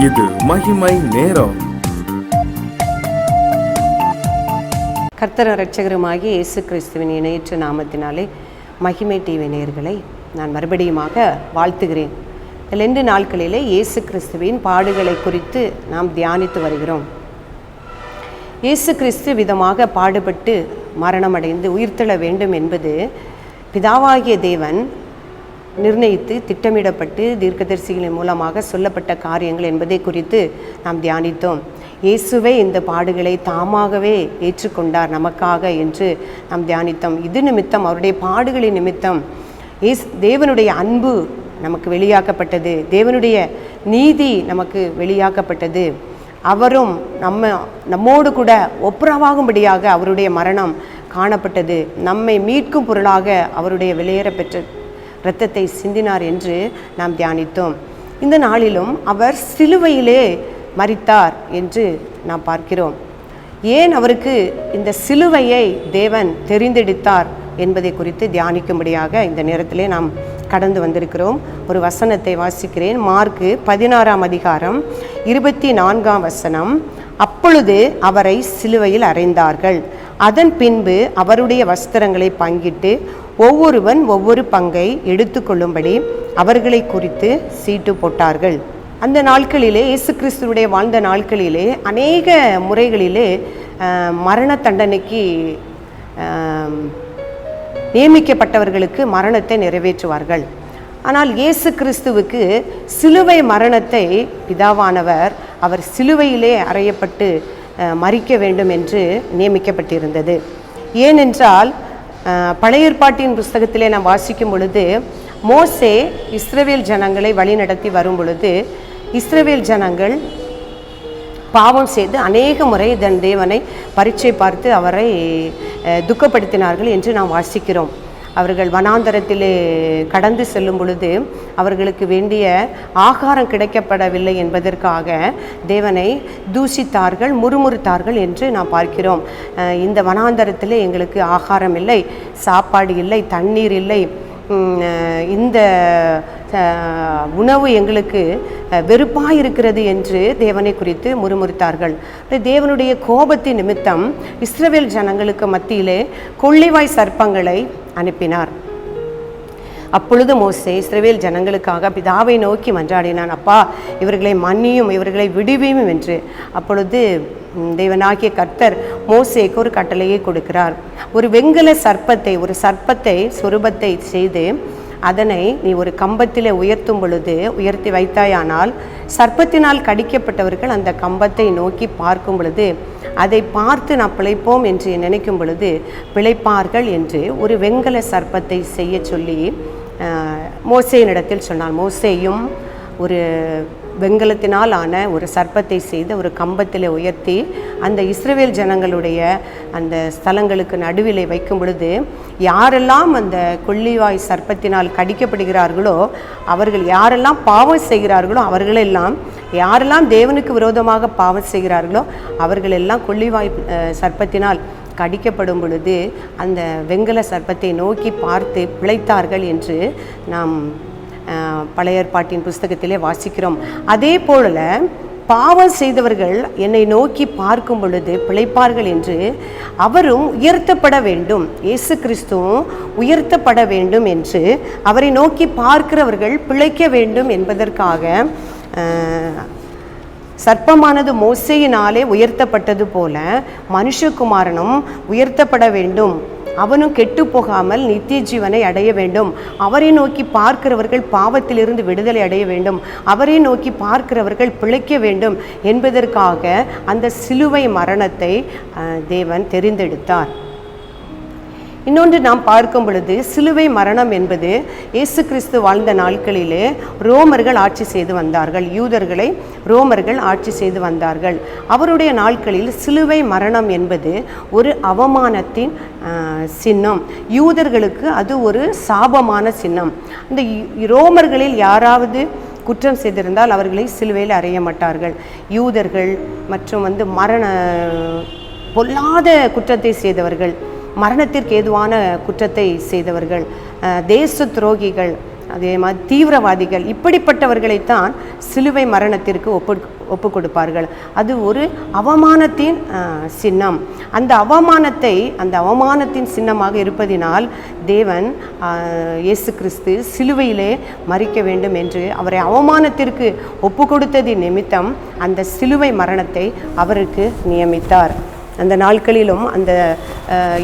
இது மகிமை நேரம். கர்த்தர் இரட்சகருமாகிய இயேசு கிறிஸ்துவின் இணையற்ற நாமத்தினாலே மகிமை டிவி நேயர்களை நான் மறுபடியுமாக வாழ்த்துகிறேன். இந்த 2 நாட்களிலே இயேசு கிறிஸ்துவின் பாடுகளை குறித்து நாம் தியானித்து வருகிறோம். இயேசு கிறிஸ்து விதமாக பாடுபட்டு மரணமடைந்து உயிர்த்தெழ வேண்டும் என்பது பிதாவாகிய தேவன் நிர்ணயித்து திட்டமிடப்பட்டு தீர்க்கதரிசிகளின் மூலமாக சொல்லப்பட்ட காரியங்கள் என்பதை குறித்து நாம் தியானித்தோம். இயேசுவே இந்த பாடுகளை தாமாகவே ஏற்றுக்கொண்டார் நமக்காக என்று நாம் தியானித்தோம். இது நிமித்தம், அவருடைய பாடுகளின் நிமித்தம் தேவனுடைய அன்பு நமக்கு வெளியாக்கப்பட்டது, தேவனுடைய நீதி நமக்கு வெளியாக்கப்பட்டது. அவரும் நம்மோடு கூட ஒப்புரவாகும்படியாக அவருடைய மரணம் காணப்பட்டது. நம்மை மீட்கும் பொருளாக அவருடைய வெளியேற பெற்ற இரத்தத்தை சிந்தினார் என்று நாம் தியானித்தோம். இந்த நாளிலும் அவர் சிலுவையிலே மரித்தார் என்று நாம் பார்க்கிறோம். ஏன் அவருக்கு இந்த சிலுவையை தேவன் தெரிந்தெடுத்தார் என்பதை குறித்து தியானிக்கும்படியாக இந்த நேரத்திலே நாம் கடந்து வந்திருக்கிறோம். ஒரு வசனத்தை வாசிக்கிறேன். மார்க்கு 16ஆம் அதிகாரம் 24ஆம் வசனம். அப்பொழுது அவரை சிலுவையில் அறைந்தார்கள். அதன் பின்பு அவருடைய வஸ்திரங்களை பங்கிட்டு ஒவ்வொருவன் ஒவ்வொரு பங்கை எடுத்துக்கொள்ளும்படி அவர்களை குறித்து சீட்டு போட்டார்கள். அந்த நாட்களிலே, இயேசு கிறிஸ்துவுடைய வாழ்ந்த நாட்களிலே அநேக முறைகளிலே மரண தண்டனைக்கு நியமிக்கப்பட்டவர்களுக்கு மரணத்தை நிறைவேற்றுவார்கள். ஆனால் இயேசு கிறிஸ்துவுக்கு சிலுவை மரணத்தை பிதாவானவர் அவர் சிலுவையிலே அறையப்பட்டு மரிக்க வேண்டும் என்று நியமிக்கப்பட்டிருந்தது. ஏனென்றால் பழைய ஏற்பாட்டின் புஸ்தகத்திலே நாம் வாசிக்கும் பொழுது, மோசே இஸ்ரவேல் ஜனங்களை வழிநடத்தி வரும் பொழுது இஸ்ரவேல் ஜனங்கள் பாவம் செய்து அநேக முறை தேவனை பரீட்சை பார்த்து அவரை துக்கப்படுத்தினார்கள் என்று நாம் வாசிக்கிறோம். அவர்கள் வனாந்தரத்திலே கடந்து செல்லும் பொழுது அவர்களுக்கு வேண்டிய ஆகாரம் கிடைக்கப்படவில்லை என்பதற்காக தேவனை தூஷித்தார்கள், முறுமுறுத்தார்கள் என்று நாம் பார்க்கிறோம். இந்த வனாந்தரத்திலே எங்களுக்கு ஆகாரம் இல்லை, சாப்பாடு இல்லை, தண்ணீர் இல்லை, இந்த உணவு எங்களுக்கு வெறுப்பாக இருக்கிறது என்று தேவனை குறித்து முறுமுறுத்தார்கள். தேவனுடைய கோபத்தின் நிமித்தம் இஸ்ரவேல் ஜனங்களுக்கு மத்தியிலே கொள்ளைவாய் சர்ப்பங்களை அனுப்பினார். அப்பொழுது மோசே இஸ்ரவேல் ஜனங்களுக்காக பிதாவை நோக்கி மன்றாடினான். அப்பா, இவர்களை மன்னியும், இவர்களை விடுவியும் என்று. அப்பொழுது தேவனாகிய கர்த்தர் மோசேக்கு ஒரு கட்டளையை கொடுக்கிறார். ஒரு வெண்கல சர்ப்பத்தை, ஒரு சர்ப்பத்தை சொரூபத்தை செய்து அதனை நீ ஒரு கம்பத்திலே உயர்த்தும் பொழுது, உயர்த்தி வைத்தாயானால் சர்ப்பத்தினால் கடிக்கப்பட்டவர்கள் அந்த கம்பத்தை நோக்கி பார்க்கும் பொழுது அதை பார்த்து நான் பிழைப்போம் என்று நினைக்கும் பொழுது பிழைப்பார்கள் என்று ஒரு வெண்கல சர்ப்பத்தை செய்ய சொல்லி மோசேயினிடத்தில் சொன்னான். மோசேயும் ஒரு வெண்கலத்தினால் ஆன ஒரு சர்ப்பத்தை செய்து ஒரு கம்பத்தில் உயர்த்தி அந்த இஸ்ரவேல் ஜனங்களுடைய அந்த ஸ்தலங்களுக்கு நடுவிலே வைக்கும் பொழுது யாரெல்லாம் அந்த கொள்ளிவாய் சர்ப்பத்தினால் கடிக்கப்படுகிறார்களோ, அவர்கள் யாரெல்லாம் பாவம் செய்கிறார்களோ அவர்களெல்லாம், யாரெல்லாம் தேவனுக்கு விரோதமாக பாவம் செய்கிறார்களோ அவர்களெல்லாம் கொள்ளிவாய் சர்ப்பத்தினால் கடிக்கப்படும் பொழுது அந்த வெண்கல சர்ப்பத்தை நோக்கி பார்த்து பிழைத்தார்கள் என்று நாம் பழைய ஏற்பாட்டின் புஸ்தகத்திலே வாசிக்கிறோம். அதே போல பாவம் செய்தவர்கள் என்னை நோக்கி பார்க்கும் பொழுது பிழைப்பார்கள் என்று அவரும் உயர்த்தப்பட வேண்டும், இயேசு கிறிஸ்துவும் உயர்த்தப்பட வேண்டும் என்று அவரை நோக்கி பார்க்கிறவர்கள் பிழைக்க வேண்டும் என்பதற்காக சர்ப்பமானது மோசேயினாலே உயர்த்தப்பட்டது போல மனுஷகுமாரனும் உயர்த்தப்பட வேண்டும், அவனும் கெட்டு போகாமல் நித்திய ஜீவனை அடைய வேண்டும். அவரை நோக்கி பார்க்கிறவர்கள் பாவத்திலிருந்து விடுதலை அடைய வேண்டும், அவரை நோக்கி பார்க்கிறவர்கள் பிழைக்க வேண்டும் என்பதற்காக அந்த சிலுவை மரணத்தை தேவன் தெரிந்தெடுத்தார். இன்னொன்று நாம் பார்க்கும் பொழுது, சிலுவை மரணம் என்பது இயேசு கிறிஸ்து வாழ்ந்த நாட்களிலே ரோமர்கள் ஆட்சி செய்து வந்தார்கள், யூதர்களை ரோமர்கள் ஆட்சி செய்து வந்தார்கள். அவருடைய நாட்களில் சிலுவை மரணம் என்பது ஒரு அவமானத்தின் சின்னம், யூதர்களுக்கு அது ஒரு சாபமான சின்னம். இந்த ரோமர்களில் யாராவது குற்றம் செய்திருந்தால் அவர்களை சிலுவையில் அறைய மாட்டார்கள். யூதர்கள் மற்றும் மரண பொல்லாத குற்றத்தை செய்தவர்கள், மரணத்திற்கு ஏதுவான குற்றத்தை செய்தவர்கள், தேச துரோகிகள், அதே மாதிரி தீவிரவாதிகள், இப்படிப்பட்டவர்களைத்தான் சிலுவை மரணத்திற்கு ஒப்பு கொடுப்பார்கள். அது ஒரு அவமானத்தின் சின்னம். அந்த அவமானத்தின் சின்னமாக இருப்பதினால் தேவன் இயேசு கிறிஸ்து சிலுவையிலே மரிக்க வேண்டும் என்று அவரை அவமானத்திற்கு ஒப்பு கொடுத்ததின் நிமித்தம் அந்த சிலுவை மரணத்தை அவருக்கு நியமித்தார். அந்த நாட்களிலும் அந்த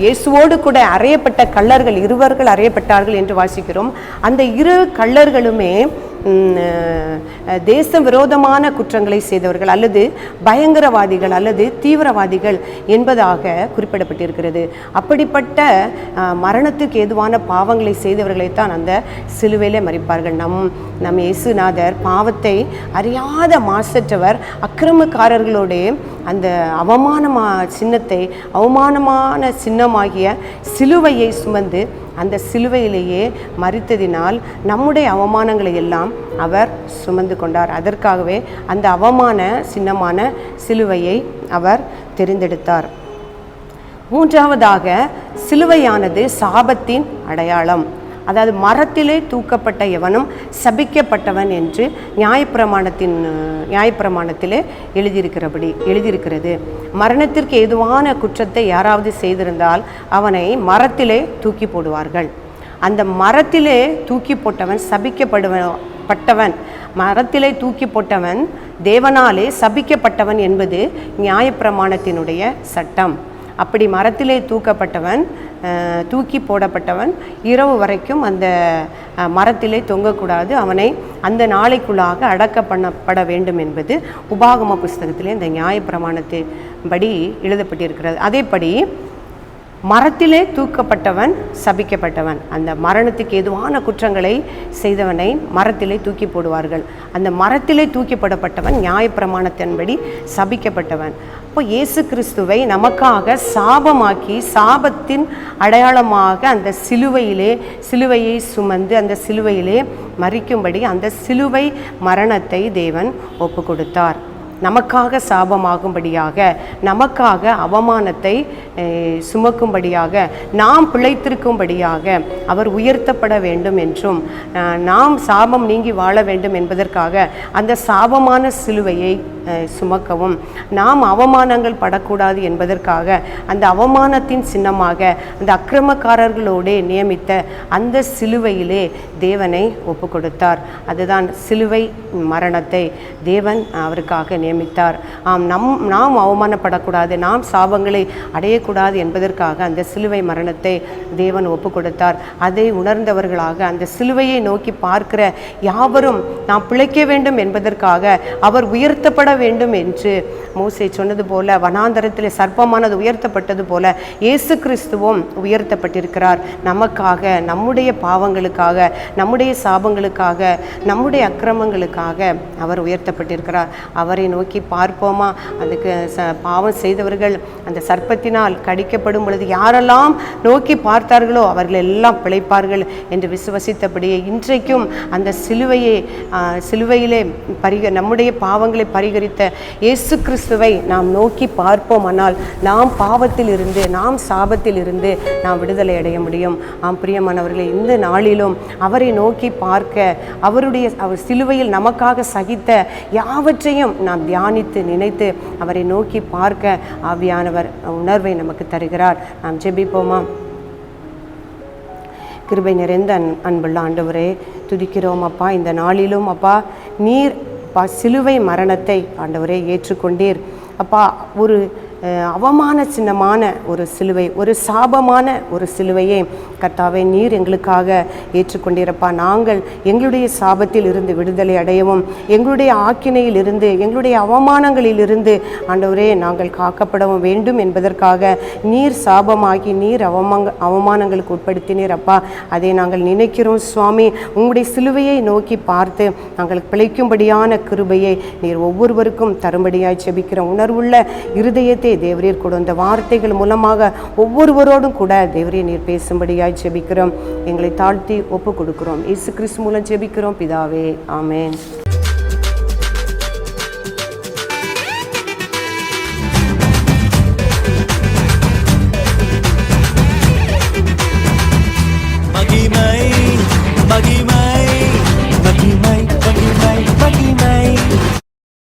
இயேசுவோடு கூட அறையப்பட்ட கள்ளர்கள், இருவர்கள் அறையப்பட்டார்கள் என்று வாசிக்கிறோம். அந்த இரு கள்ளர்களுமே தேச விரோதமான குற்றங்களை செய்தவர்கள் அல்லது பயங்கரவாதிகள் அல்லது தீவிரவாதிகள் என்பதாக குறிப்பிடப்பட்டிருக்கிறது. அப்படிப்பட்ட மரணத்துக்கு ஏதுவான பாவங்களை செய்தவர்களைத்தான் அந்த சிலுவையிலே மரிப்பார்கள். நம் இயேசுநாதர் பாவத்தை அறியாத மாசற்றவர், அக்கிரமக்காரர்களோடு அந்த அவமானமான சின்னமாகிய சிலுவையை சுமந்து அந்த சிலுவையிலேயே மரித்ததினால் நம்முடைய அவமானங்களை எல்லாம் அவர் சுமந்து கொண்டார். அதற்காகவே அந்த அவமான சின்னமான சிலுவையை அவர் தெரிந்தெடுத்தார். மூன்றாவதாக, சிலுவையானது சாபத்தின் அடையாளம். அதாவது மரத்திலே தூக்கப்பட்ட எவனும் சபிக்கப்பட்டவன் என்று நியாயப்பிரமாணத்திலே எழுதியிருக்கிறது. மரணத்திற்கு ஏதுவான குற்றத்தை யாராவது செய்திருந்தால் அவனை மரத்திலே தூக்கி போடுவார்கள். அந்த மரத்திலே தூக்கி போட்டவன் சபிக்கப்பட்டவன், மரத்திலே தூக்கி போட்டவன் தேவனாலே சபிக்கப்பட்டவன் என்பது நியாயப்பிரமாணத்தினுடைய சட்டம். அப்படி மரத்திலே தூக்கி போடப்பட்டவன் இரவு வரைக்கும் அந்த மரத்திலே தொங்கக்கூடாது, அவனை அந்த நாளைக்குள்ளாக அடக்கப்பட வேண்டும் என்பது உபாகம புஸ்தகத்திலே இந்த நியாயப்பிரமாணத்தின் படி எழுதப்பட்டிருக்கிறது. அதேபடி மரத்திலே தூக்கப்பட்டவன் சபிக்கப்பட்டவன். அந்த மரணத்துக்கு ஏதுவான குற்றங்களை செய்தவனை மரத்திலே தூக்கி போடுவார்கள். அந்த மரத்திலே தூக்கி போடப்பட்டவன் நியாயப்பிரமாணத்தின்படி சபிக்கப்பட்டவன். அப்போ இயேசு கிறிஸ்துவை நமக்காக சாபமாக்கி சாபத்தின் அடையாளமாக அந்த சிலுவையை சுமந்து அந்த சிலுவையிலே மரிக்கும்படி அந்த சிலுவை மரணத்தை தேவன் ஒப்பு கொடுத்தார். நமக்காக சாபமாகும்படியாக, நமக்காக அவமானத்தை சுமக்கும்படியாக, நாம் பிழைத்திருக்கும்படியாக அவர் உயர்த்தப்பட வேண்டும் என்றும் நாம் சாபம் நீங்கி வாழ வேண்டும் என்பதற்காக அந்த சாபமான சிலுவையை சுமக்கவும், நாம் அவமானங்கள் படக்கூடாது என்பதற்காக அந்த அவமானத்தின் சின்னமாக அந்த அக்கிரமக்காரர்களோடே நியமித்த அந்த சிலுவையிலே தேவனை ஒப்பு கொடுத்தார். அதுதான் சிலுவை மரணத்தை தேவன் அவருக்காக நியமித்தார். நாம் அவமானப்படக்கூடாது, நாம் சாபங்களை அடையக்கூடாது என்பதற்காக அந்த சிலுவை மரணத்தை தேவன் ஒப்பு கொடுத்தார். அதை உணர்ந்தவர்களாக அந்த சிலுவையை நோக்கி பார்க்கிற யாவரும் நாம் பிழைக்க வேண்டும் என்பதற்காக அவர் உயர்த்தப்பட வேண்டும் என்று மோசே சொன்னது போல, வனாந்தரத்தில் சர்ப்பமானது உயர்த்தப்பட்டது போல இயேசு கிறிஸ்துவும் உயர்த்தப்பட்டிருக்கிறார். நமக்காக, நம்முடைய பாவங்களுக்காக, நம்முடைய சாபங்களுக்காக, நம்முடைய அக்கிரமங்களுக்காக அவர் உயர்த்தப்பட்டிருக்கிறார். அவரை நோக்கி பார்ப்போமா? அதுக்கு பாவம் செய்தவர்கள் அந்த சர்ப்பத்தினால் கடிக்கப்படும் பொழுது யாரெல்லாம் நோக்கி பார்த்தார்களோ அவர்கள் எல்லாம் பிழைப்பார்கள் என்று விசுவசித்தபடியே இன்றைக்கும் அந்த சிலுவையிலே நம்முடைய பாவங்களை பரிகரித்த இயேசு கிறிஸ்துவை நாம் நோக்கி பார்ப்போமானால் நாம் பாவத்தில் இருந்து, நாம் சாபத்தில் இருந்து நாம் விடுதலை அடைய முடியும். பிரியமானவர்களே, இந்த நாளிலும் அவரை நோக்கி பார்க்க, அவர் சிலுவையில் நமக்காக சகித்த யாவற்றையும் நாம் தியானித்து நினைத்து அவரை நோக்கி பார்க்க ஆவியானவர் உணர்வை நமக்கு தருகிறார். நாம் ஜெபிப்போமா? கிருபை நிறைந்த அன்புள்ள ஆண்டவரே, துதிக்கிறோம் அப்பா. இந்த நாளிலும் அப்பா, நீர் சிலுவை மரணத்தை ஆண்டவரே ஏற்றுக்கொண்டீர் அப்பா. ஒரு அவமான சின்னமான ஒரு சிலுவை, ஒரு சாபமான ஒரு சிலுவையை கர்த்தாவே நீர் எங்களுக்காக ஏற்றுக்கொண்டிருப்பா. நாங்கள் எங்களுடைய சாபத்தில் இருந்து விடுதலை அடையவும், எங்களுடைய ஆக்கினையில் இருந்து, எங்களுடைய அவமானங்களில் இருந்து ஆண்டவரே நாங்கள் காக்கப்படவும் வேண்டும் என்பதற்காக நீர் சாபமாகி நீர் அவமானங்களுக்கு உட்படுத்தினீர் அப்பா. அதை நாங்கள் நினைக்கிறோம் சுவாமி. உங்களுடைய சிலுவையை நோக்கி பார்த்து நாங்கள் பிழைக்கும்படியான கிருபையை நீர் ஒவ்வொருவருக்கும் தரும்படியாய் ஜெபிக்கிற உணர்வுள்ள இருதயத்தை தேவரீர் கூட இந்த வார்த்தைகள் மூலமாக ஒவ்வொருவரோடும் கூட தேவரீர் நீர் பேசும்படியாய் ஜெபிக்கிறோம். எங்களை தாழ்த்தி ஒப்பு கொடுக்கிறோம். இயேசு கிறிஸ்து மூலம் ஜெபிக்கிறோம் பிதாவே, ஆமென்.